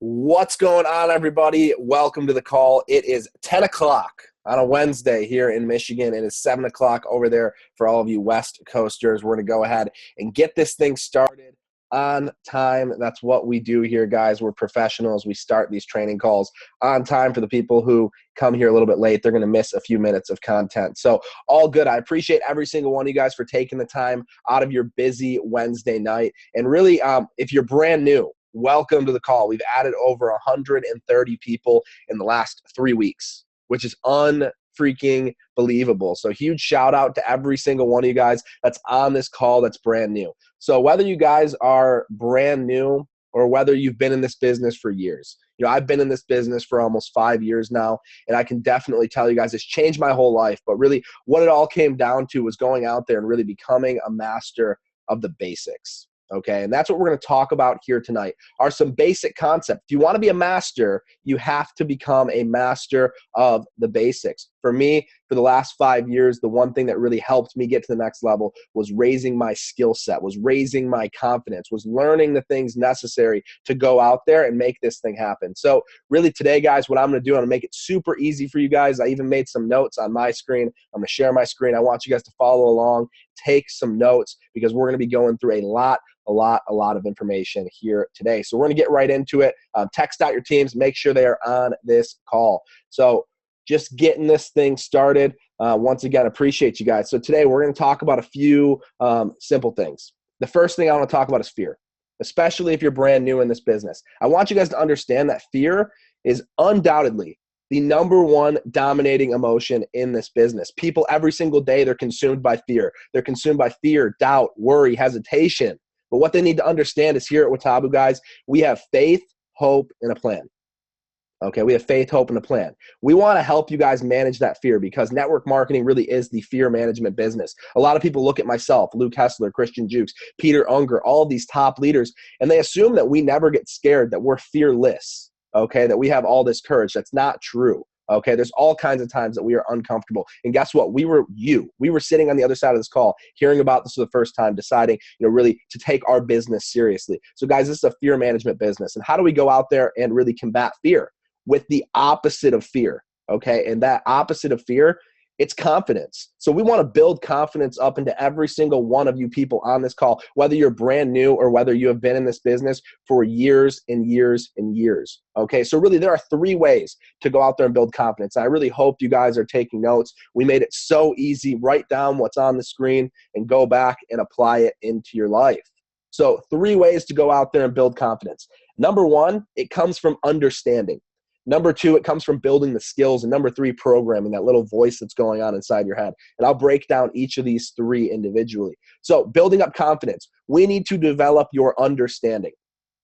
What's going on, everybody? Welcome to the call. It is 10 o'clock on a Wednesday here in Michigan. It is 7 o'clock over there for all of you West Coasters. We're going to go ahead and get this thing started on time. That's what we do here, guys. We're professionals. We start these training calls on time. For the people who come here a little bit late, they're going to miss a few minutes of content. So all good. I appreciate every single one of you guys for taking the time out of your busy Wednesday night. And really, if you're brand new, welcome to the call. We've added over 130 people in the last 3 weeks, which is unfreaking believable. So huge shout out to every single one of you guys that's on this call that's brand new. So whether you guys are brand new or whether you've been in this business for years, I've been in this business for almost 5 years now, and I can definitely tell you guys it's changed my whole life. But really what it all came down to was going out there and really becoming a master of the basics. Okay, and that's what we're going to talk about here tonight, are some basic concepts. If you want to be a master, you have to become a master of the basics. For me, for the last 5 years, the one thing that really helped me get to the next level was raising my skill set, was raising my confidence, was learning the things necessary to go out there and make this thing happen. So really today, guys, what I'm going to do, I'm going to make it super easy for you guys. I even made some notes on my screen. I'm going to share my screen. I want you guys to follow along, take some notes, because we're going to be going through a lot of information here today. So we're going to get right into it. Text out your teams. Make sure they are on this call. So just getting this thing started. Once again, appreciate you guys. So today we're going to talk about a few simple things. The first thing I want to talk about is fear, especially if you're brand new in this business. I want you guys to understand that fear is undoubtedly the number one dominating emotion in this business. People every single day, they're consumed by fear. They're consumed by fear, doubt, worry, hesitation. But what they need to understand is here at Watabu, guys, we have faith, hope, and a plan. Okay, we have faith, hope, and a plan. We want to help you guys manage that fear, because network marketing really is the fear management business. A lot of people look at myself, Luke Hessler, Christian Jukes, Peter Unger, all of these top leaders, and they assume that we never get scared, that we're fearless, okay, that we have all this courage. That's not true. Okay, there's all kinds of times that we are uncomfortable. And guess what? We were sitting on the other side of this call, hearing about this for the first time, deciding, really to take our business seriously. So guys, this is a fear management business. And how do we go out there and really combat fear? With the opposite of fear, okay? And that opposite of fear, it's confidence. So we want to build confidence up into every single one of you people on this call, whether you're brand new or whether you have been in this business for years and years and years, okay? So really there are 3 ways to go out there and build confidence. I really hope you guys are taking notes. We made it so easy. Write down what's on the screen and go back and apply it into your life. So 3 ways to go out there and build confidence. Number 1, it comes from understanding. Number 2, it comes from building the skills. And number 3, programming, that little voice that's going on inside your head. And I'll break down each of these 3 individually. So building up confidence, we need to develop your understanding.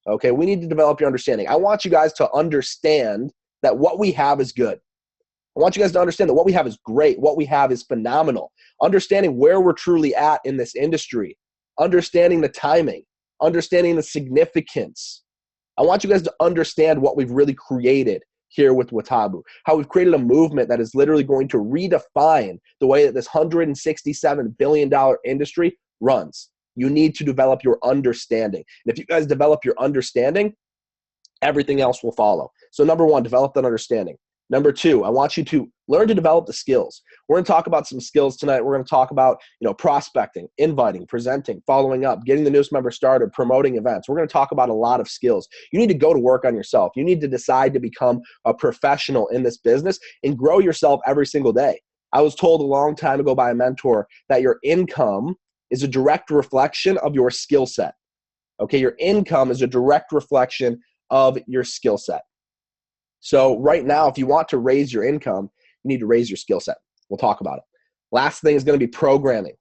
Okay, we need to develop your understanding. I want you guys to understand that what we have is good. I want you guys to understand that what we have is great. What we have is phenomenal. Understanding where we're truly at in this industry. Understanding the timing. Understanding the significance. I want you guys to understand what we've really created here with Watabu, how we've created a movement that is literally going to redefine the way that this $167 billion industry runs. You need to develop your understanding. And if you guys develop your understanding, everything else will follow. So number 1, develop that understanding. Number 2, I want you to learn to develop the skills. We're going to talk about some skills tonight. We're going to talk about, prospecting, inviting, presenting, following up, getting the newest member started, promoting events. We're going to talk about a lot of skills. You need to go to work on yourself. You need to decide to become a professional in this business and grow yourself every single day. I was told a long time ago by a mentor that your income is a direct reflection of your skill set. Okay, your income is a direct reflection of your skill set. So right now, if you want to raise your income, you need to raise your skill set. We'll talk about it. Last thing is going to be programming.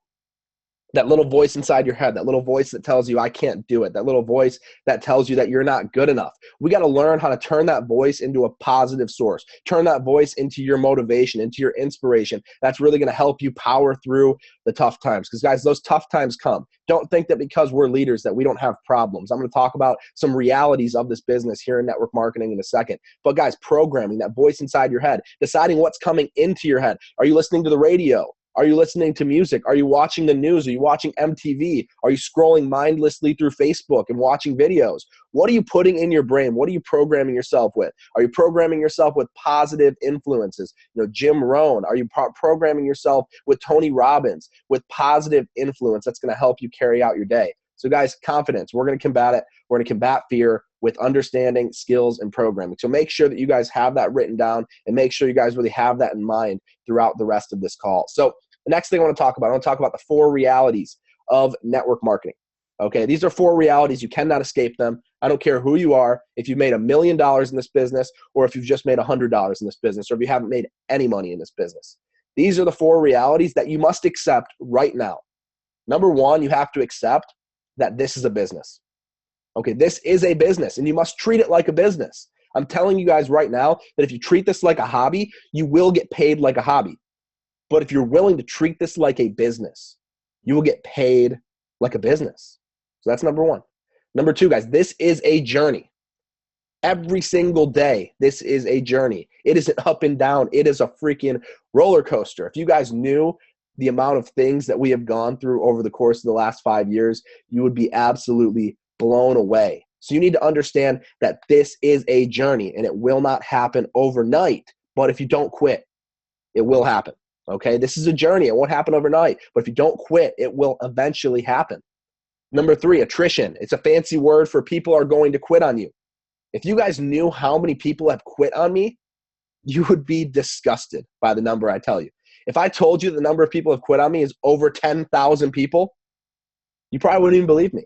That little voice inside your head, that little voice that tells you I can't do it, that little voice that tells you that you're not good enough. We got to learn how to turn that voice into a positive source, turn that voice into your motivation, into your inspiration. That's really going to help you power through the tough times. Because guys, those tough times come. Don't think that because we're leaders that we don't have problems. I'm going to talk about some realities of this business here in network marketing in a second. But guys, programming, that voice inside your head, deciding what's coming into your head. Are you listening to the radio? Are you listening to music? Are you watching the news? Are you watching MTV? Are you scrolling mindlessly through Facebook and watching videos? What are you putting in your brain? What are you programming yourself with? Are you programming yourself with positive influences? Jim Rohn. Are you programming yourself with Tony Robbins, with positive influence that's going to help you carry out your day? So guys, confidence, we're going to combat it. We're going to combat fear with understanding, skills, and programming. So make sure that you guys have that written down and make sure you guys really have that in mind throughout the rest of this call. So the next thing I want to talk about the 4 realities of network marketing. Okay, these are 4 realities. You cannot escape them. I don't care who you are, if you've made $1 million in this business, or if you've just made $100 in this business, or if you haven't made any money in this business. These are the 4 realities that you must accept right now. Number 1, you have to accept that this is a business. Okay, this is a business, and you must treat it like a business. I'm telling you guys right now that if you treat this like a hobby, you will get paid like a hobby. But if you're willing to treat this like a business, you will get paid like a business. So that's number 1. Number 2, guys, this is a journey. Every single day, this is a journey. It is an up and down. It is a freaking roller coaster. If you guys knew the amount of things that we have gone through over the course of the last 5 years, you would be absolutely blown away. So you need to understand that this is a journey and it will not happen overnight. But if you don't quit, it will happen. Okay, this is a journey. It won't happen overnight. But if you don't quit, it will eventually happen. Number 3, attrition. It's a fancy word for people are going to quit on you. If you guys knew how many people have quit on me, you would be disgusted by the number I tell you. If I told you the number of people who have quit on me is over 10,000 people, you probably wouldn't even believe me.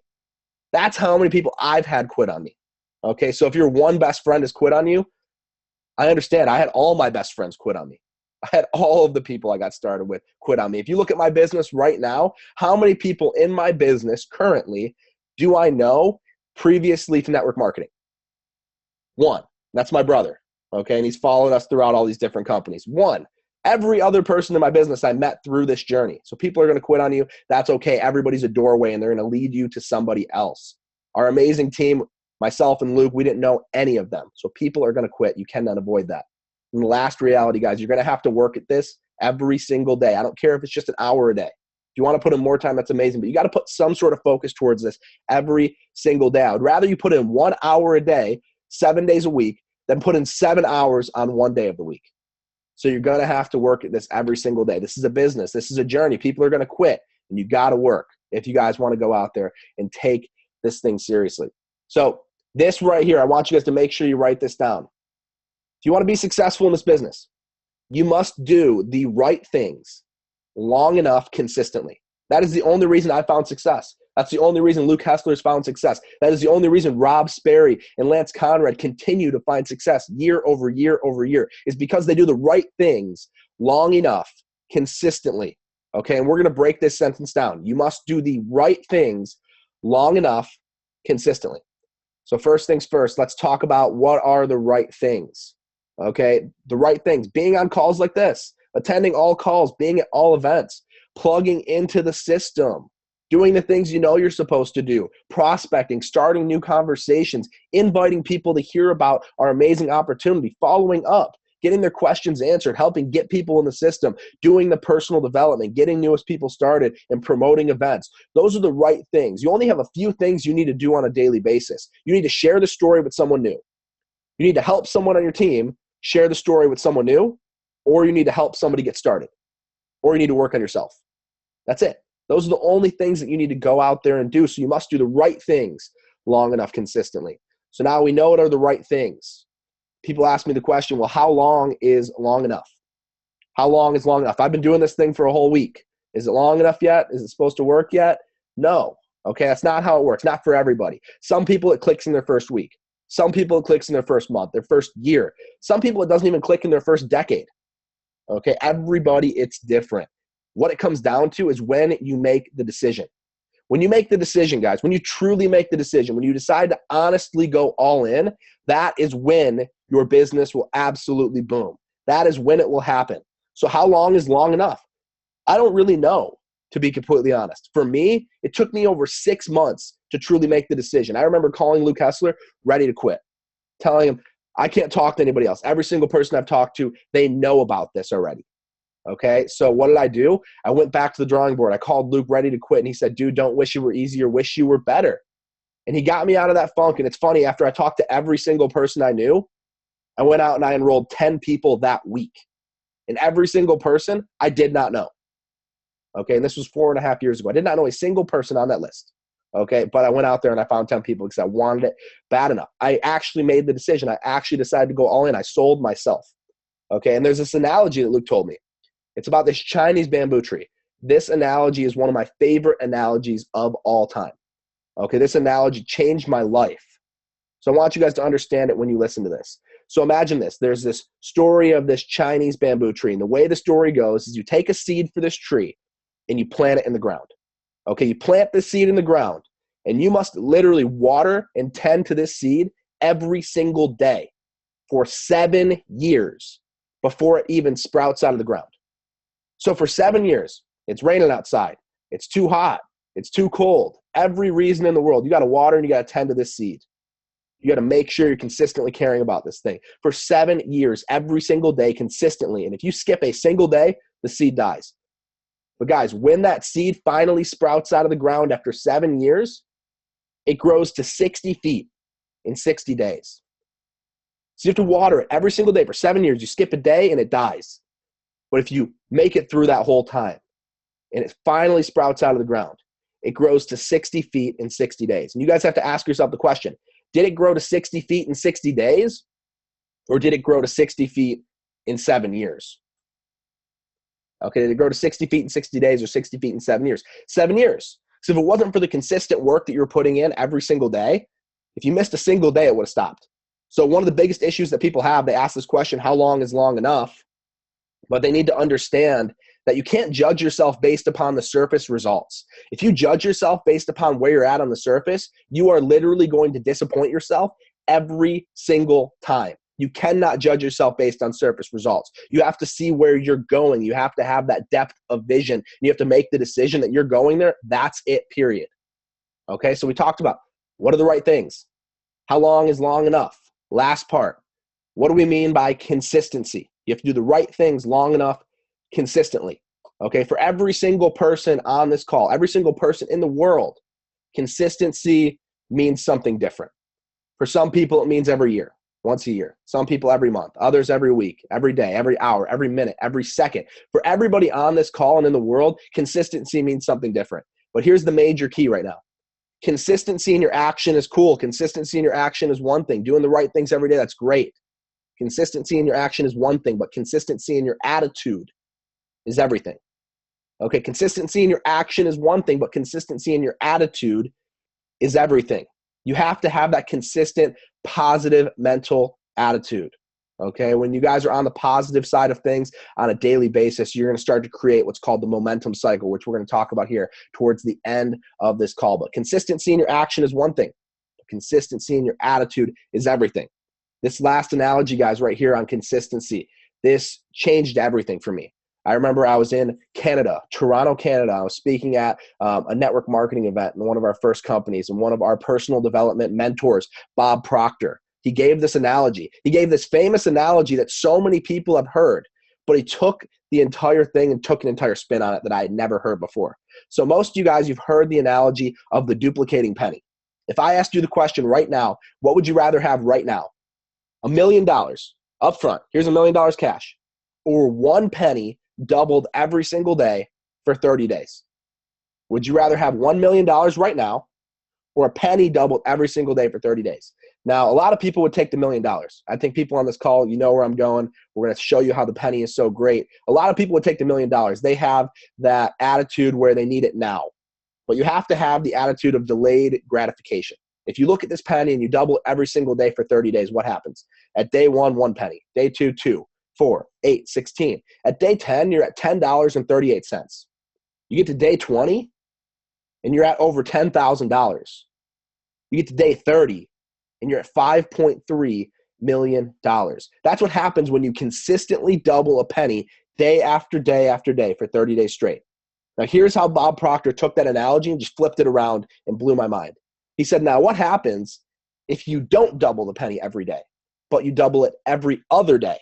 That's how many people I've had quit on me. Okay, so if your one best friend has quit on you, I understand. I had all my best friends quit on me. I had all of the people I got started with quit on me. If you look at my business right now, how many people in my business currently do I know previously to network marketing? 1. That's my brother. Okay, and he's followed us throughout all these different companies. 1. Every other person in my business I met through this journey. So people are going to quit on you. That's okay. Everybody's a doorway, and they're going to lead you to somebody else. Our amazing team, myself and Luke, we didn't know any of them. So people are going to quit. You cannot avoid that. And the last reality, guys, you're going to have to work at this every single day. I don't care if it's just an hour a day. If you want to put in more time, that's amazing. But you got to put some sort of focus towards this every single day. I would rather you put in 1 hour a day, 7 days a week, than put in 7 hours on 1 day of the week. So you're going to have to work at this every single day. This is a business. This is a journey. People are going to quit, and you got to work if you guys want to go out there and take this thing seriously. So this right here, I want you guys to make sure you write this down. If you want to be successful in this business, you must do the right things long enough consistently. That is the only reason I found success. That's the only reason Luke Hessler's found success. That is the only reason Rob Sperry and Lance Conrad continue to find success year over year over year, is because they do the right things long enough consistently. Okay, and we're going to break this sentence down. You must do the right things long enough consistently. So first things first, let's talk about what are the right things. Okay, the right things. Being on calls like this, attending all calls, being at all events, plugging into the system, doing the things you know you're supposed to do, prospecting, starting new conversations, inviting people to hear about our amazing opportunity, following up, getting their questions answered, helping get people in the system, doing the personal development, getting newest people started, and promoting events. Those are the right things. You only have a few things you need to do on a daily basis. You need to share the story with someone new. You need to help someone on your team share the story with someone new, or you need to help somebody get started, or you need to work on yourself. That's it. Those are the only things that you need to go out there and do. So you must do the right things long enough consistently. So now we know what are the right things. People ask me the question, well, how long is long enough? How long is long enough? I've been doing this thing for a whole week. Is it long enough yet? Is it supposed to work yet? No. Okay, that's not how it works. Not for everybody. Some people it clicks in their first week. Some people it clicks in their first month, their first year. Some people it doesn't even click in their first decade. Okay, everybody, it's different. What it comes down to is when you make the decision. When you make the decision, guys, when you truly make the decision, when you decide to honestly go all in, that is when your business will absolutely boom. That is when it will happen. So how long is long enough? I don't really know, to be completely honest. For me, it took me over 6 months to truly make the decision. I remember calling Luke Hessler ready to quit, telling him, I can't talk to anybody else. Every single person I've talked to, they know about this already. Okay, so what did I do? I went back to the drawing board. I called Luke ready to quit, and he said, dude, don't wish you were easier, wish you were better. And he got me out of that funk. And it's funny, after I talked to every single person I knew, I went out and I enrolled 10 people that week. And every single person I did not know. Okay, and this was 4.5 years ago. I did not know a single person on that list. Okay, but I went out there and I found 10 people because I wanted it bad enough. I actually made the decision. I actually decided to go all in. I sold myself. Okay, and there's this analogy that Luke told me. It's about this Chinese bamboo tree. This analogy is one of my favorite analogies of all time. Okay, this analogy changed my life. So I want you guys to understand it when you listen to this. So imagine this. There's this story of this Chinese bamboo tree. And the way the story goes is you take a seed for this tree and you plant it in the ground. Okay, you plant the seed in the ground and you must literally water and tend to this seed every single day for 7 years before it even sprouts out of the ground. So for 7 years, it's raining outside. It's too hot. It's too cold. Every reason in the world, you got to water and you got to tend to this seed. You got to make sure you're consistently caring about this thing. For 7 years, every single day, consistently. And if you skip a single day, the seed dies. But guys, when that seed finally sprouts out of the ground after 7 years, it grows to 60 feet in 60 days. So you have to water it every single day for 7 years. You skip a day and it dies. But if you make it through that whole time and it finally sprouts out of the ground, it grows to 60 feet in 60 days. And you guys have to ask yourself the question, did it grow to 60 feet in 60 days? Or did it grow to 60 feet in 7 years? Okay, did it grow to 60 feet in 60 days or 60 feet in 7 years? 7 years. So if it wasn't for the consistent work that you were putting in every single day, if you missed a single day, it would have stopped. So one of the biggest issues that people have, they ask this question, how long is long enough? But they need to understand that you can't judge yourself based upon the surface results. If you judge yourself based upon where you're at on the surface, you are literally going to disappoint yourself every single time. You cannot judge yourself based on surface results. You have to see where you're going. You have to have that depth of vision. You have to make the decision that you're going there. That's it, period. Okay, so we talked about what are the right things? How long is long enough? Last part. What do we mean by consistency? You have to do the right things long enough consistently. Okay, for every single person on this call, every single person in the world, consistency means something different. For some people, it means every year, once a year. Some people every month, others every week, every day, every hour, every minute, every second. For everybody on this call and in the world, consistency means something different. But here's the major key right now. Consistency in your action is cool. Consistency in your action is one thing. Doing the right things every day, that's great. Consistency in your action is one thing, but consistency in your attitude is everything. Okay, consistency in your action is one thing, but consistency in your attitude is everything. You have to have that consistent, positive mental attitude. Okay, when you guys are on the positive side of things on a daily basis, you're going to start to create what's called the momentum cycle, which we're going to talk about here towards the end of this call. But consistency in your action is one thing. Consistency in your attitude is everything. This last analogy, guys, right here on consistency, this changed everything for me. I remember I was in Canada, Toronto, Canada. I was speaking at a network marketing event in one of our first companies, and one of our personal development mentors, Bob Proctor, he gave this analogy. He gave this famous analogy that so many people have heard, but he took the entire thing and took an entire spin on it that I had never heard before. So most of you guys, you've heard the analogy of the duplicating penny. If I asked you the question right now, what would you rather have right now? $1 million up front. Here's $1 million cash. Or 1 penny doubled every single day for 30 days. Would you rather have $1 million right now or a penny doubled every single day for 30 days? Now, a lot of people would take the $1 million. I think people on this call, you know where I'm going. We're going to show you how the penny is so great. A lot of people would take the $1 million. They have that attitude where they need it now. But you have to have the attitude of delayed gratification. If you look at this penny and you double it every single day for 30 days, what happens? At day 1, 1 penny. Day 2, 2. 4, 8, 16. At day 10, you're at $10.38. You get to day 20, and you're at over $10,000. You get to day 30, and you're at $5.3 million. That's what happens when you consistently double a penny day after day after day for 30 days straight. Now, here's how Bob Proctor took that analogy and just flipped it around and blew my mind. He said, now what happens if you don't double the penny every day, but you double it every other day?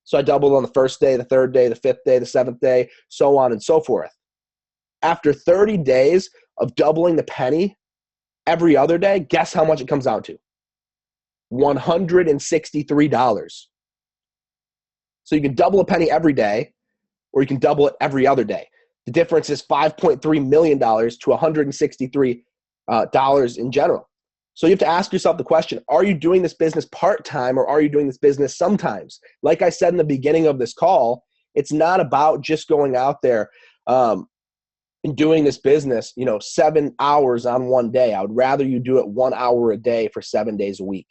So I doubled on the first day, the third day, the fifth day, the seventh day, so on and so forth. After 30 days of doubling the penny every other day, guess how much it comes out to? $163. So you can double a penny every day, or you can double it every other day. The difference is $5.3 million to $163 in general. So you have to ask yourself the question, are you doing this business part-time or are you doing this business sometimes? Like I said in the beginning of this call, it's not about just going out there and doing this business, 7 hours on one day. I would rather you do it 1 hour a day for 7 days a week.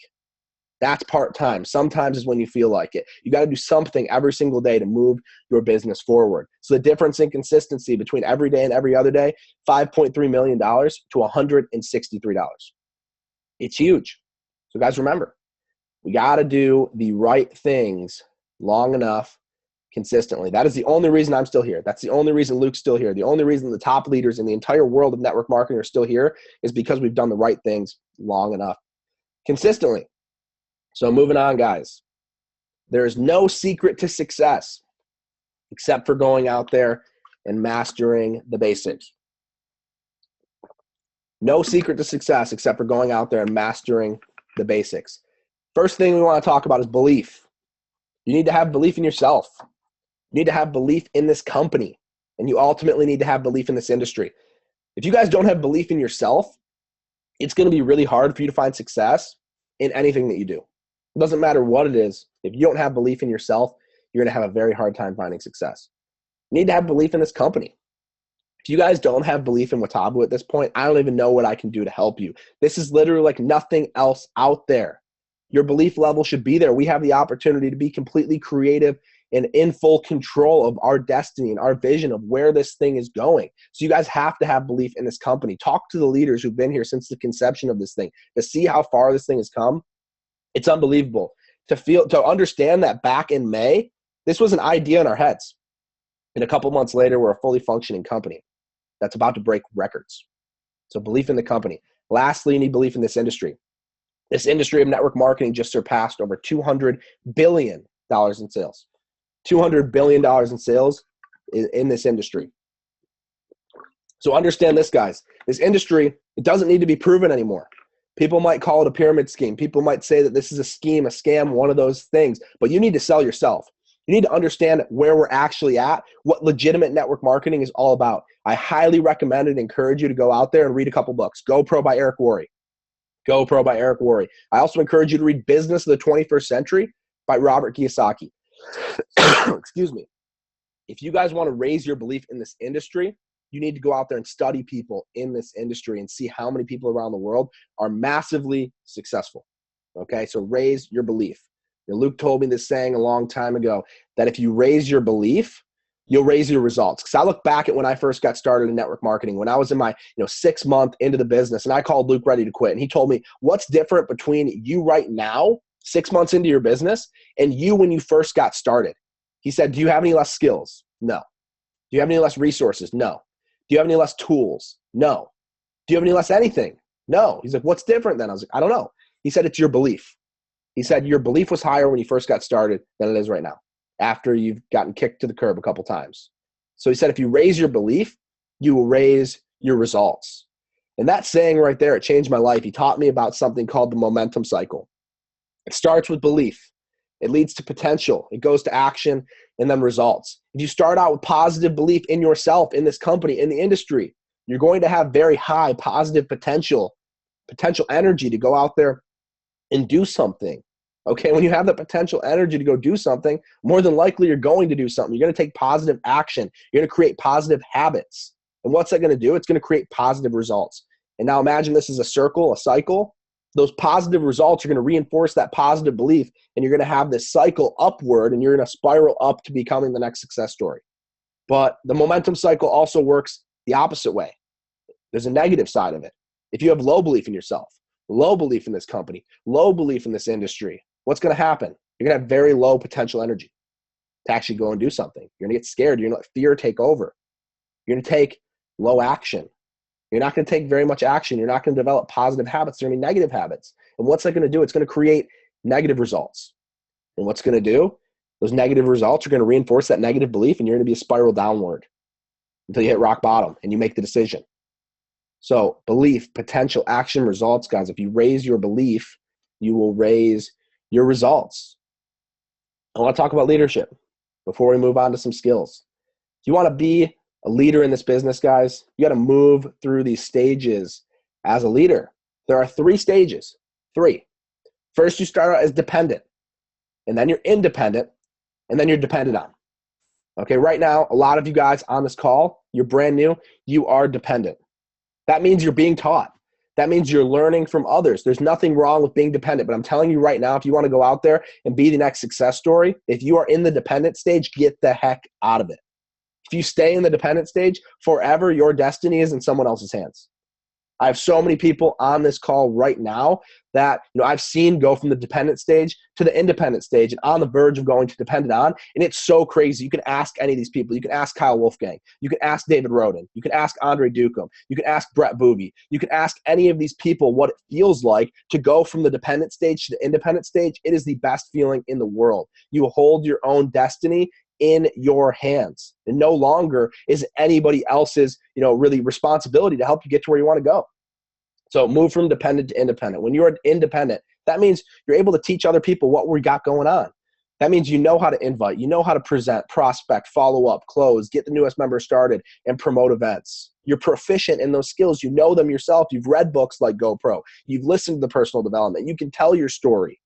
That's part-time. Sometimes is when you feel like it. You got to do something every single day to move your business forward. So the difference in consistency between every day and every other day, $5.3 million to $163. It's huge. So guys, remember, we got to do the right things long enough, consistently. That is the only reason I'm still here. That's the only reason Luke's still here. The only reason the top leaders in the entire world of network marketing are still here is because we've done the right things long enough, consistently. So moving on, guys. There is no secret to success except for going out there and mastering the basics. No secret to success except for going out there and mastering the basics. First thing we want to talk about is belief. You need to have belief in yourself. You need to have belief in this company. And you ultimately need to have belief in this industry. If you guys don't have belief in yourself, it's going to be really hard for you to find success in anything that you do. It doesn't matter what it is. If you don't have belief in yourself, you're going to have a very hard time finding success. You need to have belief in this company. If you guys don't have belief in Watabu at this point, I don't even know what I can do to help you. This is literally like nothing else out there. Your belief level should be there. We have the opportunity to be completely creative and in full control of our destiny and our vision of where this thing is going. So you guys have to have belief in this company. Talk to the leaders who've been here since the conception of this thing to see how far this thing has come. It's unbelievable to understand that back in May, this was an idea in our heads. And a couple months later, we're a fully functioning company that's about to break records. So belief in the company. Lastly, you need belief in this industry. This industry of network marketing just surpassed over $200 billion in sales. $200 billion in sales in this industry. So understand this, guys. This industry, it doesn't need to be proven anymore. People might call it a pyramid scheme. People might say that this is a scheme, a scam, one of those things. But you need to sell yourself. You need to understand where we're actually at, what legitimate network marketing is all about. I highly recommend and encourage you to go out there and read a couple books. Go Pro by Eric Worre. Go Pro by Eric Worre. I also encourage you to read Business of the 21st Century by Robert Kiyosaki. Excuse me. If you guys want to raise your belief in this industry, you need to go out there and study people in this industry and see how many people around the world are massively successful. Okay, so raise your belief. Luke told me this saying a long time ago that if you raise your belief, you'll raise your results. Because I look back at when I first got started in network marketing, when I was in my 6 month into the business, and I called Luke ready to quit. And he told me, what's different between you right now, 6 months into your business, and you when you first got started? He said, do you have any less skills? No. Do you have any less resources? No. Do you have any less tools? No. Do you have any less anything? No. He's like, what's different then? I was like, I don't know. He said, it's your belief. He said, your belief was higher when you first got started than it is right now, after you've gotten kicked to the curb a couple times. So he said, if you raise your belief, you will raise your results. And that saying right there, it changed my life. He taught me about something called the momentum cycle. It starts with belief. It leads to potential. It goes to action and then results. If you start out with positive belief in yourself, in this company, in the industry, you're going to have very high positive potential energy to go out there and do something. Okay, when you have the potential energy to go do something, more than likely you're going to do something. You're going to take positive action. You're going to create positive habits. And what's that going to do? It's going to create positive results. And now imagine this is a circle, a cycle. Those positive results are going to reinforce that positive belief, and you're going to have this cycle upward, and you're going to spiral up to becoming the next success story. But the momentum cycle also works the opposite way. There's a negative side of it. If you have low belief in yourself, low belief in this company, low belief in this industry, what's going to happen? You're going to have very low potential energy to actually go and do something. You're going to get scared. You're going to let fear take over. You're going to take low action. You're not going to take very much action. You're not going to develop positive habits. They're going to be negative habits. And what's that going to do? It's going to create negative results. And what's going to do? Those negative results are going to reinforce that negative belief, and you're going to be a spiral downward until you hit rock bottom and you make the decision. So belief, potential, action, results, guys. If you raise your belief, you will raise your results. I want to talk about leadership before we move on to some skills. If you want to be a leader in this business, guys, you got to move through these stages as a leader. There are 3 stages. 3. First, you start out as dependent, and then you're independent, and then you're dependent on. Okay, right now, a lot of you guys on this call, you're brand new, you are dependent. That means you're being taught. That means you're learning from others. There's nothing wrong with being dependent, but I'm telling you right now, if you want to go out there and be the next success story, if you are in the dependent stage, get the heck out of it. If you stay in the dependent stage forever, your destiny is in someone else's hands. I have so many people on this call right now that I've seen go from the dependent stage to the independent stage and on the verge of going to dependent on, and it's so crazy. You can ask any of these people. You can ask Kyle Wolfgang. You can ask David Roden. You can ask Andre Ducombe. You can ask Brett Boogie. You can ask any of these people what it feels like to go from the dependent stage to the independent stage. It is the best feeling in the world. You hold your own destiny in your hands, and no longer is anybody else's, really responsibility to help you get to where you want to go. So move from dependent to independent. When you're independent, that means you're able to teach other people what we got going on. That means you know how to invite, you know how to present, prospect, follow up, close, get the newest member started, and promote events. You're proficient in those skills. You know them yourself. You've read books like GoPro. You've listened to the personal development. You can tell your story.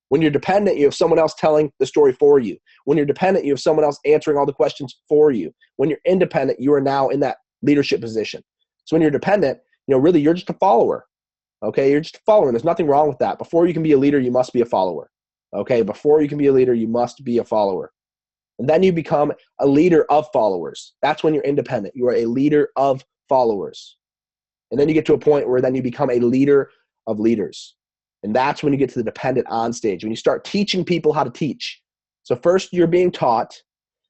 When you're dependent, you have someone else telling the story for you. When you're dependent, you have someone else answering all the questions for you. When you're independent, you are now in that leadership position. So when you're dependent, really you're just a follower. Okay, you're just a follower. There's nothing wrong with that. Before you can be a leader, you must be a follower. Okay, before you can be a leader, you must be a follower. And then you become a leader of followers. That's when you're independent. You are a leader of followers. And then you get to a point where then you become a leader of leaders. And that's when you get to the dependent on stage, when you start teaching people how to teach. So first you're being taught,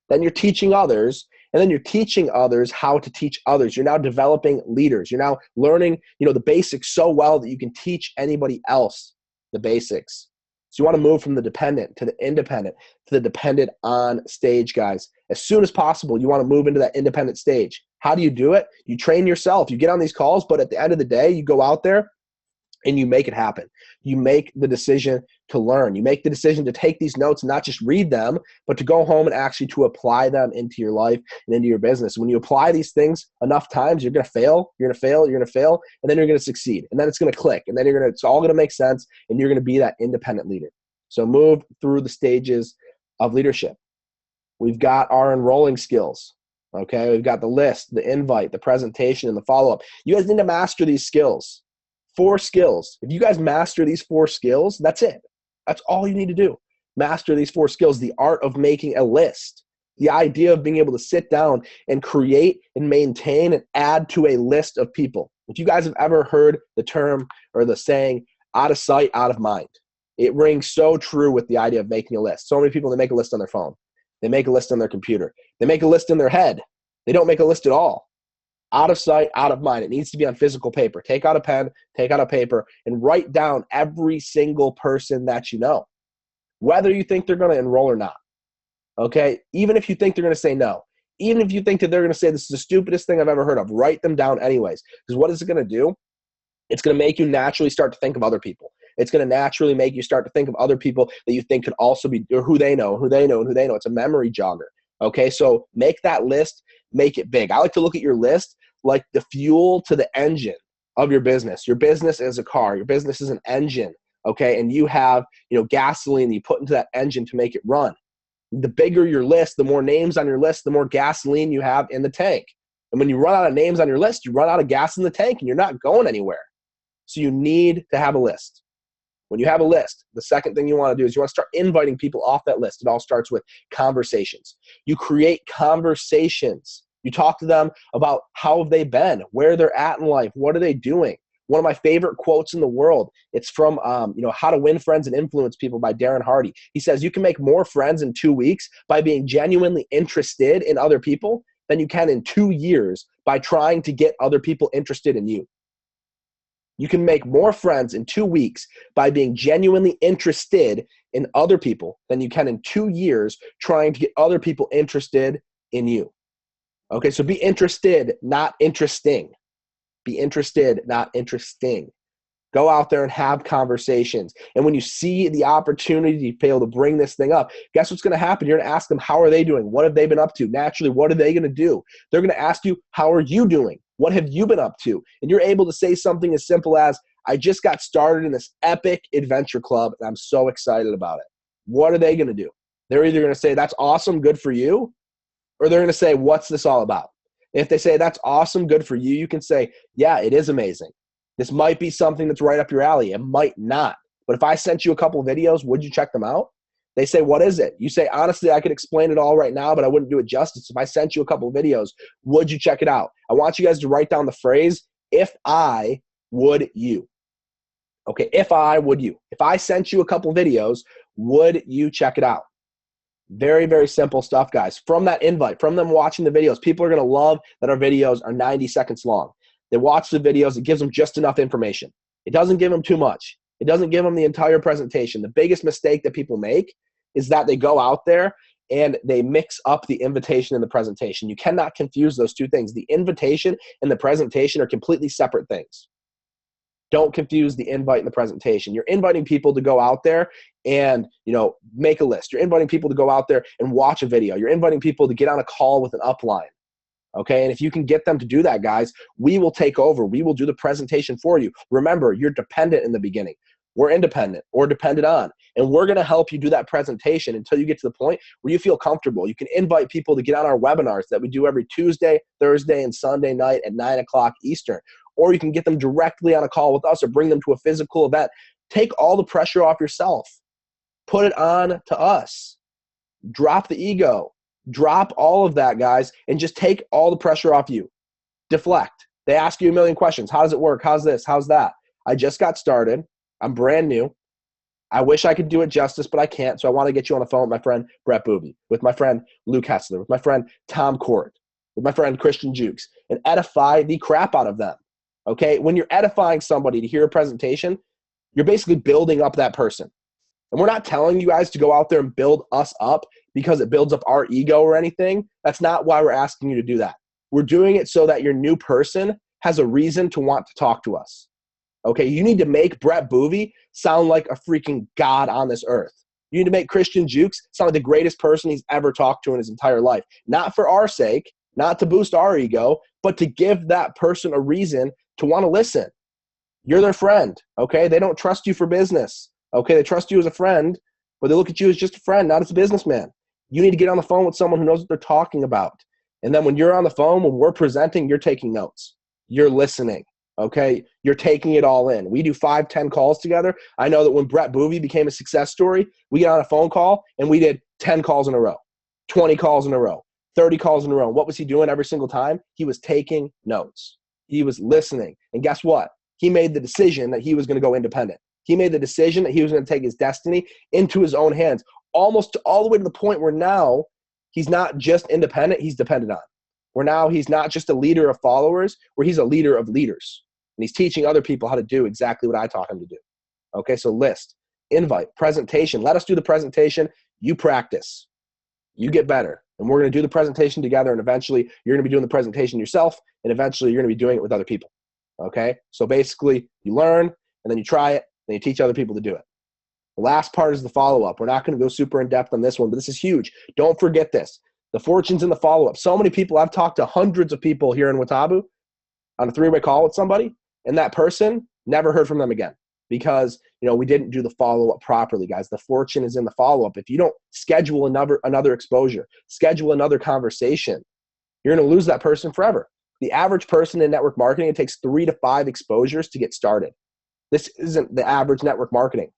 then you're teaching others, and then you're teaching others how to teach others. You're now developing leaders. You're now learning, the basics so well that you can teach anybody else the basics. So you want to move from the dependent to the independent to the dependent on stage, guys. As soon as possible, you want to move into that independent stage. How do you do it? You train yourself. You get on these calls, but at the end of the day, you go out there and you make it happen. You make the decision to learn. You make the decision to take these notes and not just read them, but to go home and actually to apply them into your life and into your business. When you apply these things enough times, you're going to fail, you're going to fail, you're going to fail, and then you're going to succeed. And then it's going to click, and then it's all going to make sense, and you're going to be that independent leader. So move through the stages of leadership. We've got our enrolling skills. Okay, we've got the list, the invite, the presentation, and the follow-up. You guys need to master these skills. 4 skills. If you guys master these 4 skills, that's it. That's all you need to do. Master these 4 skills. The art of making a list. The idea of being able to sit down and create and maintain and add to a list of people. If you guys have ever heard the term or the saying, out of sight, out of mind, it rings so true with the idea of making a list. So many people, they make a list on their phone. They make a list on their computer. They make a list in their head. They don't make a list at all. Out of sight, out of mind. It needs to be on physical paper. Take out a pen, take out a paper, and write down every single person that you know, whether you think they're going to enroll or not. Okay? Even if you think they're going to say no, even if you think that they're going to say this is the stupidest thing I've ever heard of, write them down anyways. Because what is it going to do? It's going to make you naturally start to think of other people. It's going to naturally make you start to think of other people that you think could also be, or who they know, who they know, and who they know. It's a memory jogger. Okay? So make that list, make it big. I like to look at your list like the fuel to the engine of your business. Your business is a car. Your business is an engine, okay? And you have, gasoline that you put into that engine to make it run. The bigger your list, the more names on your list, the more gasoline you have in the tank. And when you run out of names on your list, you run out of gas in the tank and you're not going anywhere. So you need to have a list. When you have a list, the second thing you want to do is you want to start inviting people off that list. It all starts with conversations. You create conversations. You talk to them about how have they been, where they're at in life, what are they doing. One of my favorite quotes in the world, it's from How to Win Friends and Influence People by Darren Hardy. He says, you can make more friends in 2 weeks by being genuinely interested in other people than you can in 2 years by trying to get other people interested in you. You can make more friends in 2 weeks by being genuinely interested in other people than you can in 2 years trying to get other people interested in you. Okay, so be interested, not interesting. Be interested, not interesting. Go out there and have conversations. And when you see the opportunity to be able to bring this thing up, guess what's going to happen? You're going to ask them, how are they doing? What have they been up to? Naturally, what are they going to do? They're going to ask you, how are you doing? What have you been up to? And you're able to say something as simple as, I just got started in this epic adventure club, and I'm so excited about it. What are they going to do? They're either going to say, that's awesome, good for you, or they're going to say, what's this all about? If they say, that's awesome, good for you, you can say, yeah, it is amazing. This might be something that's right up your alley. It might not. But if I sent you a couple of videos, would you check them out? They say, what is it? You say, honestly, I could explain it all right now, but I wouldn't do it justice. If I sent you a couple of videos, would you check it out? I want you guys to write down the phrase, if I would you. Okay, if I would you. If I sent you a couple of videos, would you check it out? Very, very simple stuff, guys. From that invite, from them watching the videos, people are going to love that our videos are 90 seconds long. They watch the videos. It gives them just enough information. It doesn't give them too much. It doesn't give them the entire presentation. The biggest mistake that people make is that they go out there and they mix up the invitation and the presentation. You cannot confuse those two things. The invitation and the presentation are completely separate things. Don't confuse the invite and the presentation. You're inviting people to go out there and, make a list. You're inviting people to go out there and watch a video. You're inviting people to get on a call with an upline. Okay, and if you can get them to do that, guys, we will take over. We will do the presentation for you. Remember, you're dependent in the beginning. We're independent or dependent on, and we're going to help you do that presentation until you get to the point where you feel comfortable. You can invite people to get on our webinars that we do every Tuesday, Thursday, and Sunday night at 9 o'clock Eastern, or you can get them directly on a call with us or bring them to a physical event. Take all the pressure off yourself. Put it on to us. Drop the ego. Drop all of that, guys, and just take all the pressure off you. Deflect. They ask you a million questions. How does it work? How's this? How's that? I just got started. I'm brand new. I wish I could do it justice, but I can't. So I want to get you on the phone with my friend Brett Booby, with my friend Luke Hessler, with my friend Tom Court, with my friend Christian Jukes, and edify the crap out of them. Okay? When you're edifying somebody to hear a presentation, you're basically building up that person. And we're not telling you guys to go out there and build us up because it builds up our ego or anything. That's not why we're asking you to do that. We're doing it so that your new person has a reason to want to talk to us. Okay, you need to make Brett Booby sound like a freaking god on this earth. You need to make Christian Jukes sound like the greatest person he's ever talked to in his entire life. Not for our sake, not to boost our ego, but to give that person a reason to want to listen. You're their friend, okay? They don't trust you for business. Okay, they trust you as a friend, but they look at you as just a friend, not as a businessman. You need to get on the phone with someone who knows what they're talking about. And then when you're on the phone, when we're presenting, you're taking notes. You're listening, okay? You're taking it all in. We do 5, 10 calls together. I know that when Brett Booby became a success story, we get on a phone call and we did 10 calls in a row, 20 calls in a row, 30 calls in a row. What was he doing every single time? He was taking notes. He was listening. And guess what? He made the decision that he was going to go independent. He made the decision that he was going to take his destiny into his own hands, almost all the way to the point where now he's not just independent, he's dependent on. Where now he's not just a leader of followers, where he's a leader of leaders. And he's teaching other people how to do exactly what I taught him to do. Okay, so list, invite, presentation. Let us do the presentation. You practice. You get better. And we're going to do the presentation together, and eventually you're going to be doing the presentation yourself, and eventually you're going to be doing it with other people. Okay, so basically you learn, and then you try it, and you teach other people to do it. The last part is the follow-up. We're not going to go super in-depth on this one, but this is huge. Don't forget this. The fortunes in the follow-up. So many people, I've talked to hundreds of people here in Watabu on a 3-way call with somebody, and that person never heard from them again because, we didn't do the follow-up properly, guys. The fortune is in the follow-up. If you don't schedule another exposure, schedule another conversation, you're going to lose that person forever. The average person in network marketing, it takes 3 to 5 exposures to get started. This isn't the average network marketing.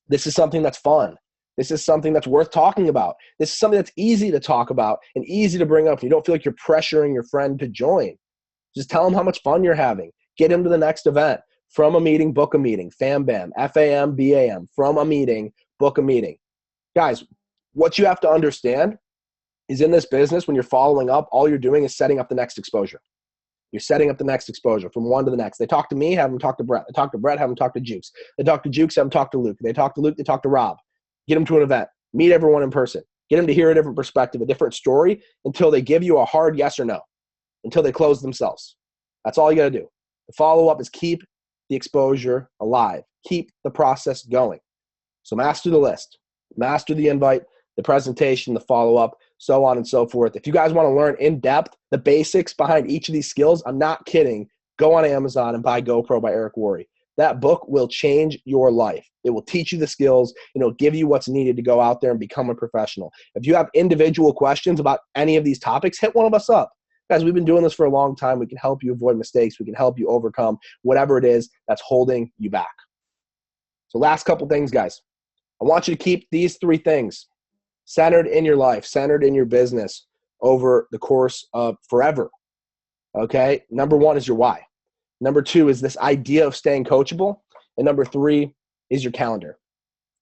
This is something that's fun. This is something that's worth talking about. This is something that's easy to talk about and easy to bring up. You don't feel like you're pressuring your friend to join. Just tell them how much fun you're having. Get him to the next event. From a meeting, book a meeting. FAM-BAM, F-A-M-B-A-M. From a meeting, book a meeting. Guys, what you have to understand is in this business, when you're following up, all you're doing is setting up the next exposure. You're setting up the next exposure from one to the next. They talk to me, have them talk to Brett. They talk to Brett, have them talk to Jukes. They talk to Jukes, have them talk to Luke. They talk to Luke, they talk to Rob. Get them to an event. Meet everyone in person. Get them to hear a different perspective, a different story until they give you a hard yes or no, until they close themselves. That's all you got to do. The follow-up is keep the exposure alive. Keep the process going. So master the list. Master the invite, the presentation, the follow-up, so on and so forth. If you guys want to learn in depth the basics behind each of these skills, I'm not kidding. Go on Amazon and buy GoPro by Eric Worre. That book will change your life. It will teach you the skills, and it'll give you what's needed to go out there and become a professional. If you have individual questions about any of these topics, hit one of us up. Guys, we've been doing this for a long time. We can help you avoid mistakes. We can help you overcome whatever it is that's holding you back. So last couple things, guys. I want you to keep these 3 things centered in your life, centered in your business over the course of forever. Okay? Number 1 is your why. Number 2 is this idea of staying coachable. And number 3 is your calendar.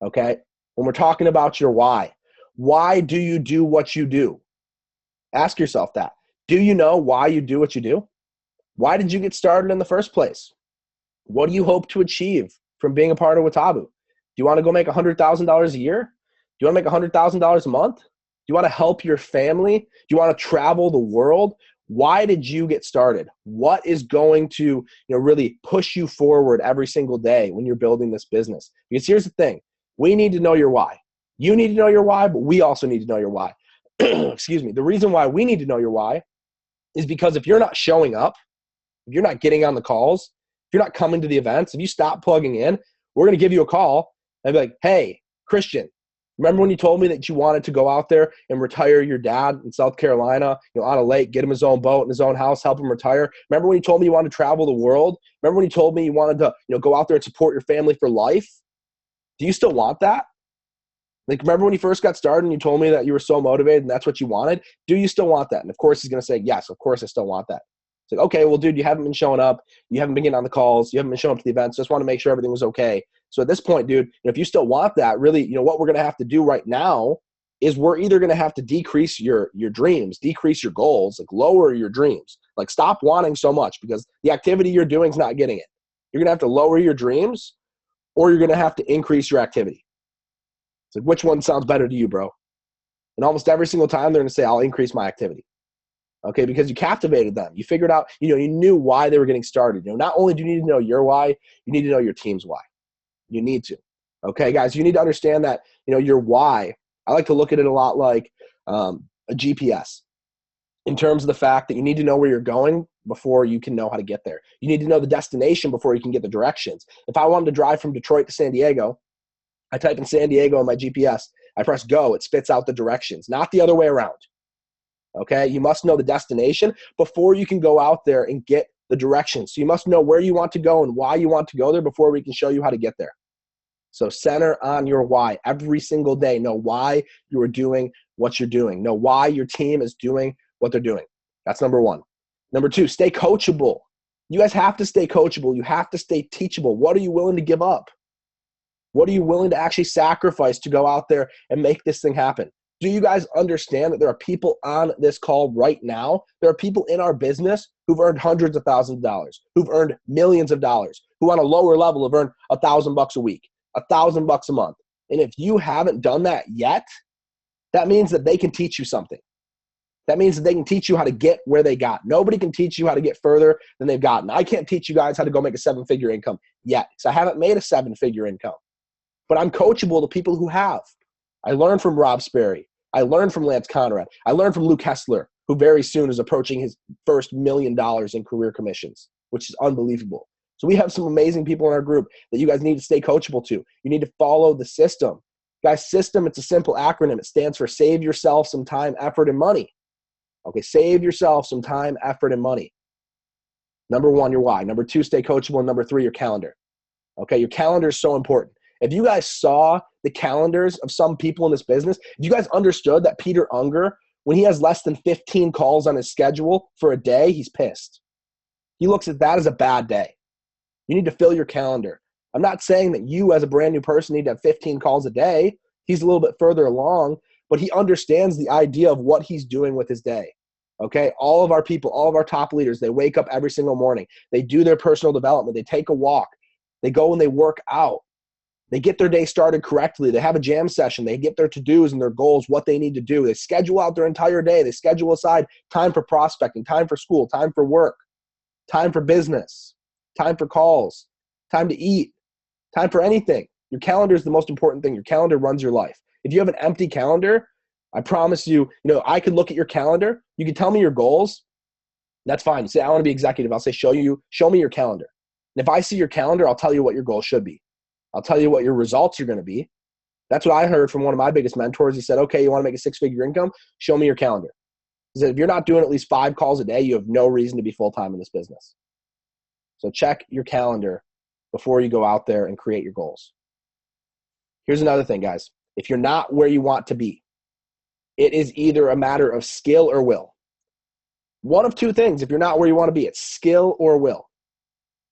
Okay? When we're talking about your why do you do what you do? Ask yourself that. Do you know why you do what you do? Why did you get started in the first place? What do you hope to achieve from being a part of Watabu? Do you want to go make $100,000 a year? Do you want to make $100,000 a month? Do you want to help your family? Do you want to travel the world? Why did you get started? What is going to, really push you forward every single day when you're building this business? Because here's the thing. We need to know your why. You need to know your why, but we also need to know your why. Excuse me. The reason why we need to know your why is because if you're not showing up, if you're not getting on the calls, if you're not coming to the events, if you stop plugging in, we're going to give you a call and be like, hey, Christian, remember when you told me that you wanted to go out there and retire your dad in South Carolina, on a lake, get him his own boat and his own house, help him retire? Remember when you told me you wanted to travel the world? Remember when you told me you wanted to, go out there and support your family for life? Do you still want that? Like, remember when you first got started and you told me that you were so motivated and that's what you wanted? Do you still want that? And of course he's going to say, yes, of course I still want that. It's like, okay, well, dude, you haven't been showing up. You haven't been getting on the calls. You haven't been showing up to the events. Just want to make sure everything was okay. So at this point, dude, if you still want that, really, what we're going to have to do right now is we're either going to have to decrease your dreams, decrease your goals, like lower your dreams, like stop wanting so much because the activity you're doing is not getting it. You're going to have to lower your dreams or you're going to have to increase your activity. It's like, which one sounds better to you, bro? And almost every single time they're going to say, I'll increase my activity. Okay, because you captivated them. You figured out, you knew why they were getting started. Not only do you need to know your why, you need to know your team's why. You need to. Okay, guys, you need to understand that, your why. I like to look at it a lot like a GPS in terms of the fact that you need to know where you're going before you can know how to get there. You need to know the destination before you can get the directions. If I wanted to drive from Detroit to San Diego, I type in San Diego on my GPS. I press go. It spits out the directions, not the other way around. Okay, you must know the destination before you can go out there and get the directions. So you must know where you want to go and why you want to go there before we can show you how to get there. So center on your why every single day. Know why you are doing what you're doing. Know why your team is doing what they're doing. That's number 1. Number 2, stay coachable. You guys have to stay coachable. You have to stay teachable. What are you willing to give up? What are you willing to actually sacrifice to go out there and make this thing happen? Do you guys understand that there are people on this call right now? There are people in our business who've earned hundreds of thousands of dollars, who've earned millions of dollars, who on a lower level have earned $1,000 a week, $1,000 a month. And if you haven't done that yet, that means that they can teach you something. That means that they can teach you how to get where they got. Nobody can teach you how to get further than they've gotten. I can't teach you guys how to go make a 7-figure income yet because I haven't made a 7-figure income. But I'm coachable to people who have. I learned from Rob Sperry. I learned from Lance Conrad. I learned from Luke Hessler, who very soon is approaching his first $1 million in career commissions, which is unbelievable. So we have some amazing people in our group that you guys need to stay coachable to. You need to follow the system. Guys, system, it's a simple acronym. It stands for save yourself some time, effort, and money. Okay, save yourself some time, effort, and money. Number 1, your why. Number 2, stay coachable. And number 3, your calendar. Okay, your calendar is so important. If you guys saw the calendars of some people in this business, if you guys understood that Peter Unger, when he has less than 15 calls on his schedule for a day, he's pissed. He looks at that as a bad day. You need to fill your calendar. I'm not saying that you as a brand new person need to have 15 calls a day. He's a little bit further along, but he understands the idea of what he's doing with his day. Okay, all of our people, all of our top leaders, they wake up every single morning. They do their personal development. They take a walk. They go and they work out. They get their day started correctly. They have a jam session. They get their to-dos and their goals, what they need to do. They schedule out their entire day. They schedule aside time for prospecting, time for school, time for work, time for business, time for calls, time to eat, time for anything. Your calendar is the most important thing. Your calendar runs your life. If you have an empty calendar, I promise you, I could look at your calendar. You can tell me your goals. That's fine. You say, I want to be executive. I'll say, show me your calendar. And if I see your calendar, I'll tell you what your goals should be. I'll tell you what your results are going to be. That's what I heard from one of my biggest mentors. He said, okay, you want to make a 6-figure income? Show me your calendar. He said, if you're not doing at least 5 calls a day, you have no reason to be full-time in this business. So check your calendar before you go out there and create your goals. Here's another thing, guys. If you're not where you want to be, it is either a matter of skill or will. One of two things. If you're not where you want to be, it's skill or will.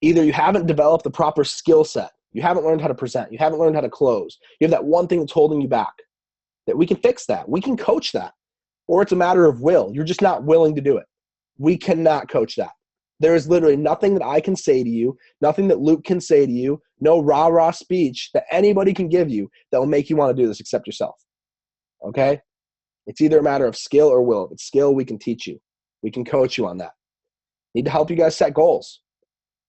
Either you haven't developed the proper skill set. You haven't learned how to present. You haven't learned how to close. You have that one thing that's holding you back. That we can fix that. We can coach that. Or it's a matter of will. You're just not willing to do it. We cannot coach that. There is literally nothing that I can say to you, nothing that Luke can say to you, no rah-rah speech that anybody can give you that will make you want to do this except yourself. Okay? It's either a matter of skill or will. If it's skill, we can teach you. We can coach you on that. Need to help you guys set goals.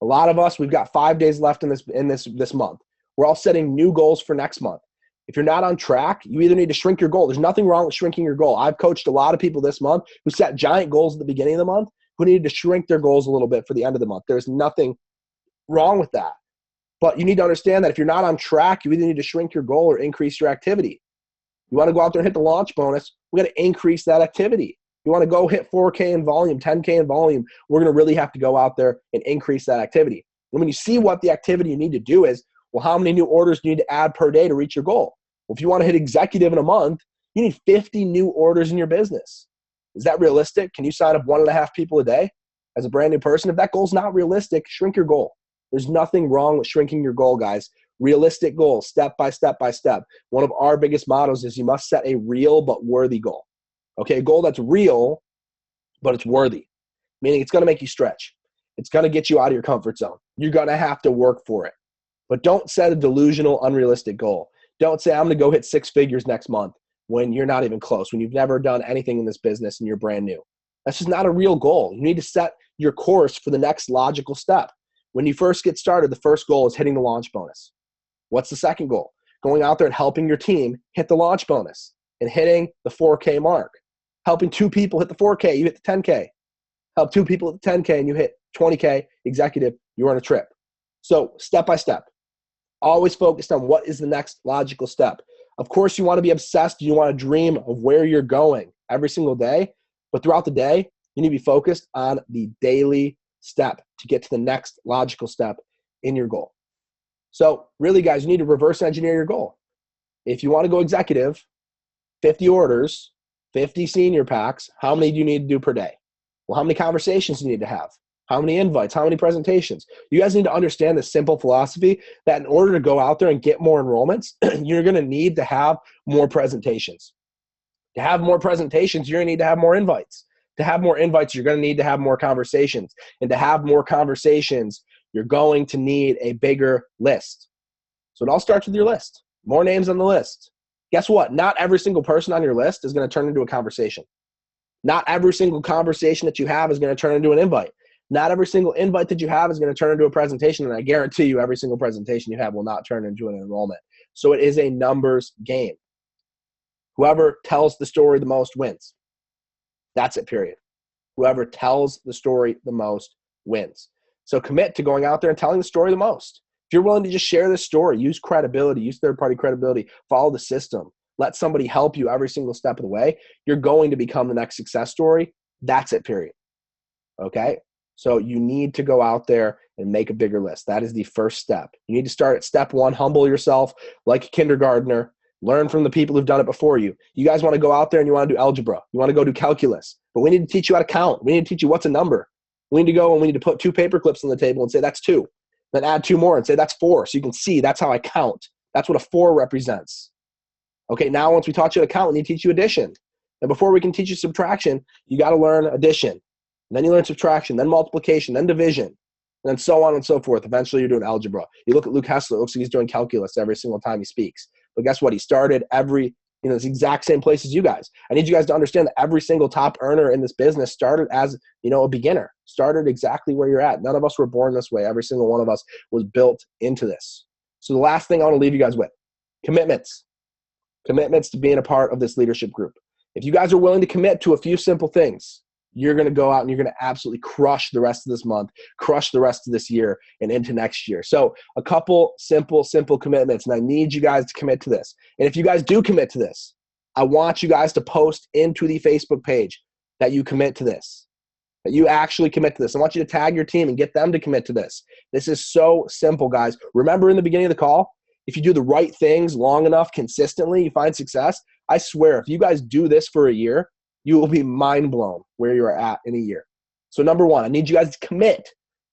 A lot of us, we've got 5 days left in this month. We're all setting new goals for next month. If you're not on track, you either need to shrink your goal. There's nothing wrong with shrinking your goal. I've coached a lot of people this month who set giant goals at the beginning of the month who needed to shrink their goals a little bit for the end of the month. There's nothing wrong with that. But you need to understand that if you're not on track, you either need to shrink your goal or increase your activity. You want to go out there and hit the launch bonus, we got to increase that activity. You want to go hit 4K in volume, 10K in volume, we're going to really have to go out there and increase that activity. And when you see what the activity you need to do is, well, how many new orders do you need to add per day to reach your goal? Well, if you want to hit executive in a month, you need 50 new orders in your business. Is that realistic? Can you sign up 1.5 people a day as a brand new person? If that goal's not realistic, shrink your goal. There's nothing wrong with shrinking your goal, guys. Realistic goals, step by step by step. One of our biggest mottos is you must set a real but worthy goal. Okay, a goal that's real, but it's worthy, meaning it's going to make you stretch. It's going to get you out of your comfort zone. You're going to have to work for it. But don't set a delusional, unrealistic goal. Don't say, I'm going to go hit 6 figures next month when you're not even close, when you've never done anything in this business and you're brand new. That's just not a real goal. You need to set your course for the next logical step. When you first get started, the first goal is hitting the launch bonus. What's the second goal? Going out there and helping your team hit the launch bonus and hitting the 4K mark. Helping 2 people hit the 4K, you hit the 10K. Help 2 people hit the 10K and you hit 20K, executive, you're on a trip. So step by step, always focused on what is the next logical step. Of course, you want to be obsessed. You want to dream of where you're going every single day. But throughout the day, you need to be focused on the daily step to get to the next logical step in your goal. So really, guys, you need to reverse engineer your goal. If you want to go executive, 50 orders, 50 senior packs, how many do you need to do per day? Well, how many conversations do you need to have? How many invites? How many presentations? You guys need to understand this simple philosophy that in order to go out there and get more enrollments, you're going to need to have more presentations. To have more presentations, you're going to need to have more invites. To have more invites, you're going to need to have more conversations. And to have more conversations, you're going to need a bigger list. So it all starts with your list. More names on the list. Guess what? Not every single person on your list is going to turn into a conversation. Not every single conversation that you have is going to turn into an invite. Not every single invite that you have is going to turn into a presentation, and I guarantee you every single presentation you have will not turn into an enrollment. So it is a numbers game. Whoever tells the story the most wins. That's it, period. Whoever tells the story the most wins. So commit to going out there and telling the story the most. If you're willing to just share this story, use credibility, use third-party credibility, follow the system, let somebody help you every single step of the way, you're going to become the next success story. That's it, period. Okay? So you need to go out there and make a bigger list. That is the first step. You need to start at step 1, humble yourself like a kindergartner. Learn from the people who've done it before you. You guys want to go out there and you want to do algebra. You want to go do calculus. But we need to teach you how to count. We need to teach you what's a number. We need to go and we need to put 2 paper clips on the table and say that's 2. Then add 2 more and say that's 4. So you can see that's how I count. That's what a 4 represents. Okay, now once we taught you how to count, we need to teach you addition. And before we can teach you subtraction, you got to learn addition. And then you learn subtraction, then multiplication, then division. And then so on and so forth. Eventually, you're doing algebra. You look at Luke Hessler. It looks like he's doing calculus every single time he speaks. But guess what? He started the exact same place as you guys. I need you guys to understand that every single top earner in this business started as, a beginner, started exactly where you're at. None of us were born this way. Every single one of us was built into this. So the last thing I want to leave you guys with, commitments. Commitments to being a part of this leadership group. If you guys are willing to commit to a few simple things, you're going to go out and you're going to absolutely crush the rest of this month, crush the rest of this year and into next year. So a couple simple commitments, and I need you guys to commit to this. And if you guys do commit to this, I want you guys to post into the Facebook page that you commit to this, that you actually commit to this. I want you to tag your team and get them to commit to this. This is so simple, guys. Remember in the beginning of the call, if you do the right things long enough, consistently, you find success. I swear, if you guys do this for a year, you will be mind blown where you're at in a year. So number one, I need you guys to commit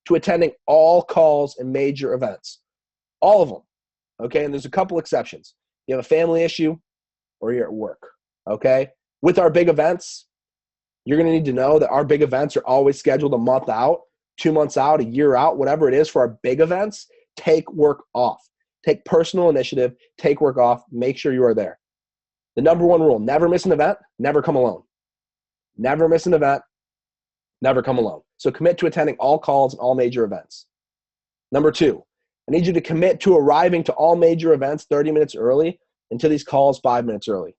to attending all calls and major events. All of them. Okay? And there's a couple exceptions. You have a family issue or you're at work. Okay? With our big events, you're going to need to know that our big events are always scheduled a month out, 2 months out, a year out, whatever it is for our big events. Take work off. Take personal initiative, take work off, make sure you are there. The number one rule, never miss an event, never come alone. Never miss an event, never come alone. So commit to attending all calls and all major events. Number two, I need you to commit to arriving to all major events 30 minutes early and to these calls 5 minutes early.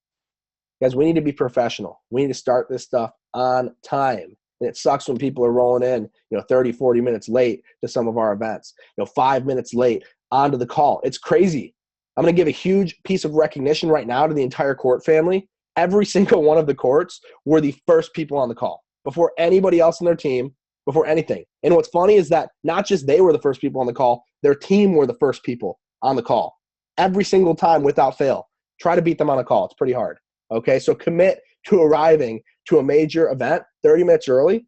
Guys, we need to be professional. We need to start this stuff on time. And it sucks when people are rolling in, 30, 40 minutes late to some of our events, 5 minutes late onto the call. It's crazy. I'm going to give a huge piece of recognition right now to the entire court family. Every single one of the courts were the first people on the call before anybody else in their team, before anything. And what's funny is that not just they were the first people on the call, their team were the first people on the call. Every single time without fail. Try to beat them on a call. It's pretty hard. Okay, so commit to arriving to a major event 30 minutes early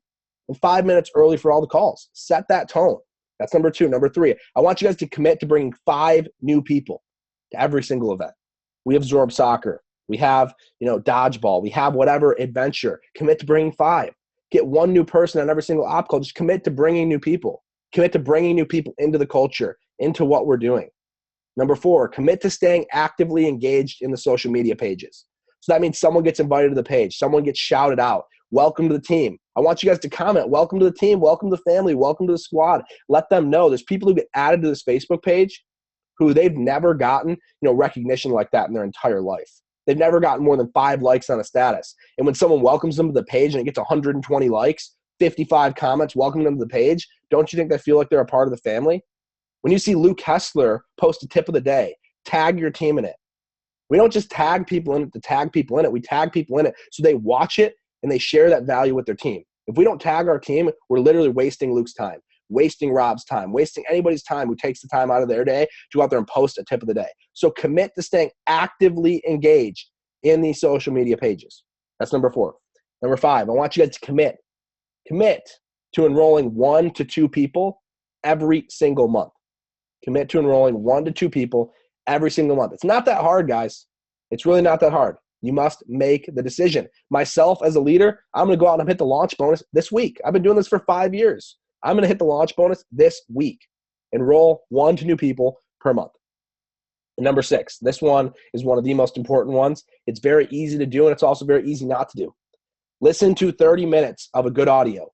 and 5 minutes early for all the calls. Set that tone. That's number two. Number three, I want you guys to commit to bringing 5 new people to every single event. We absorb soccer. We have, dodgeball. We have whatever adventure. Commit to bringing 5. Get 1 new person on every single op call. Just commit to bringing new people. Commit to bringing new people into the culture, into what we're doing. Number 4, commit to staying actively engaged in the social media pages. So that means someone gets invited to the page. Someone gets shouted out. Welcome to the team. I want you guys to comment. Welcome to the team. Welcome to the family. Welcome to the squad. Let them know. There's people who get added to this Facebook page who they've never gotten, recognition like that in their entire life. They've never gotten more than 5 likes on a status. And when someone welcomes them to the page and it gets 120 likes, 55 comments, welcome them to the page, don't you think they feel like they're a part of the family? When you see Luke Hessler post a tip of the day, tag your team in it. We don't just tag people in it to tag people in it. We tag people in it so they watch it and they share that value with their team. If we don't tag our team, we're literally wasting Luke's time, wasting Rob's time, wasting anybody's time who takes the time out of their day to go out there and post a tip of the day. So commit to staying actively engaged in these social media pages. That's number 4. Number 5, I want you guys to commit to enrolling 1 to 2 people every single month. Commit to enrolling 1 to 2 people every single month. It's not that hard, guys. It's really not that hard. You must make the decision. Myself as a leader, I'm going to go out and hit the launch bonus this week. I've been doing this for 5 years. I'm going to hit the launch bonus this week. Enroll 1 to 2 people per month. And number 6, this one is one of the most important ones. It's very easy to do, and it's also very easy not to do. Listen to 30 minutes of a good audio.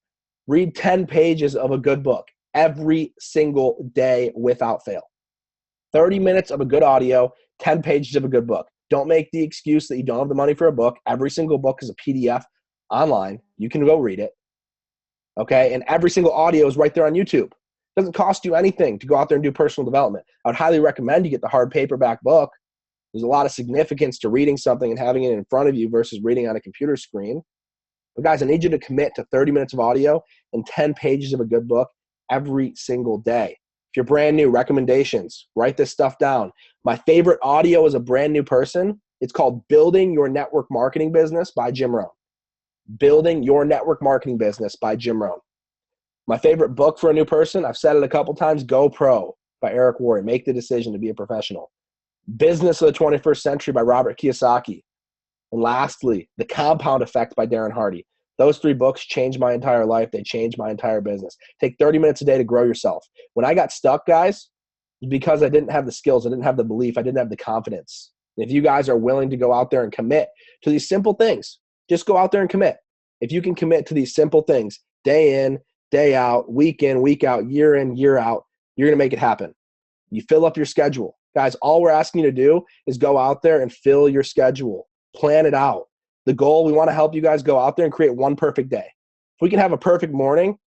Read 10 pages of a good book every single day without fail. 30 minutes of a good audio, 10 pages of a good book. Don't make the excuse that you don't have the money for a book. Every single book is a PDF online. You can go read it. Okay? And every single audio is right there on YouTube. It doesn't cost you anything to go out there and do personal development. I would highly recommend you get the hard paperback book. There's a lot of significance to reading something and having it in front of you versus reading on a computer screen. But guys, I need you to commit to 30 minutes of audio and 10 pages of a good book every single day. If you're brand new, recommendations, write this stuff down. My favorite audio as a brand new person, it's called Building Your Network Marketing Business by Jim Rohn. Building Your Network Marketing Business by Jim Rohn. My favorite book for a new person, I've said it a couple times, Go Pro by Eric Worre. Make the decision to be a professional. Business of the 21st Century by Robert Kiyosaki. And lastly, The Compound Effect by Darren Hardy. Those 3 books changed my entire life. They changed my entire business. Take 30 minutes a day to grow yourself. When I got stuck, guys, because I didn't have the skills, I didn't have the belief, I didn't have the confidence. If you guys are willing to go out there and commit to these simple things, just go out there and commit. If you can commit to these simple things, day in, day out, week in, week out, year in, year out, you're going to make it happen. You fill up your schedule. Guys, all we're asking you to do is go out there and fill your schedule. Plan it out. The goal, we want to help you guys go out there and create one perfect day. If we can have a perfect morning,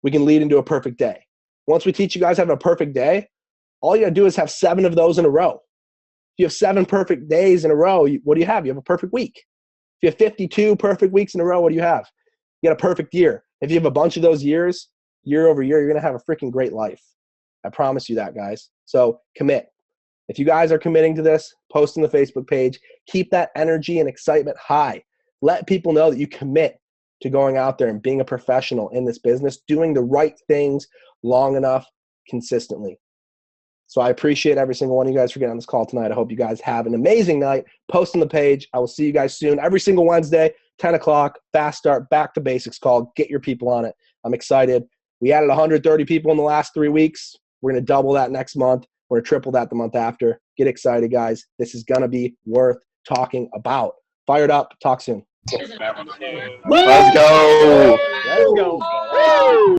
we can lead into a perfect day. Once we teach you guys how to have a perfect day, all you got to do is have 7 of those in a row. If you have 7 perfect days in a row, what do you have? You have a perfect week. If you have 52 perfect weeks in a row, what do you have? You got a perfect year. If you have a bunch of those years, year over year, you're going to have a freaking great life. I promise you that, guys. So commit. If you guys are committing to this, post on the Facebook page. Keep that energy and excitement high. Let people know that you commit to going out there and being a professional in this business, doing the right things long enough, consistently. So I appreciate every single one of you guys for getting on this call tonight. I hope you guys have an amazing night. Post on the page. I will see you guys soon. Every single Wednesday, 10 o'clock, fast start, back to basics call. Get your people on it. I'm excited. We added 130 people in the last 3 weeks. We're going to double that next month. We're going to triple that the month after. Get excited, guys. This is going to be worth talking about. Fired up. Talk soon. Let's go. Let's go.